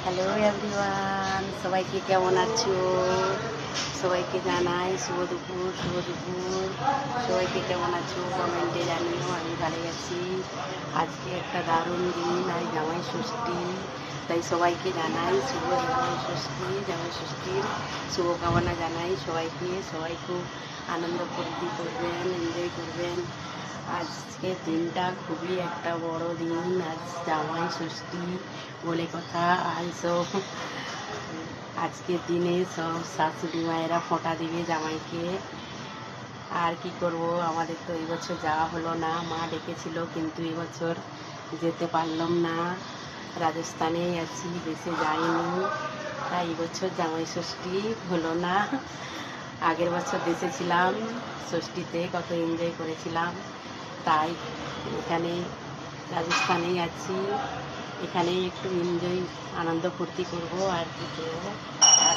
Hello everyone, সবাইকে কেমন আছো? সবাইকে জানাই শুভ দুপুর। সবাইকে কেমন আছো কমেন্টে জানিও। আমি ভালো আছি। আজকে একটা দারুণ দিন, আজ জামাই ষষ্ঠী, তাই সবাইকে জানাই শুভ জামাই ষষ্ঠীর শুভকামনা জানাই সবাইকে। সবাই খুব আনন্দ ফুর্তি করবেন, এনজয় করবেন। আজকের দিনটা খুবই একটা বড় দিন। আজ জামাই ষষ্ঠী বলে কথা। আজকের দিনে সব শাশুড়ি মায়েরা ফোঁটা দিবে জামাইকে। আর কি করব, আমাদের তো এই বছর যাওয়া হলো না। মা ডেকেছিল কিন্তু এবছর যেতে পারলাম না, রাজস্থানেই আছি, দেশে যাইনি। তাই এবছর জামাই ষষ্ঠী হলো না। আগের বছর দেশে ছিলাম, ষষ্ঠীতে কত এনজয় করেছিলাম। তাই এখানে রাজস্থানেই আছি, এখানেই একটু এনজয় আনন্দ ফুর্তি করবো। আর কি করবো, আর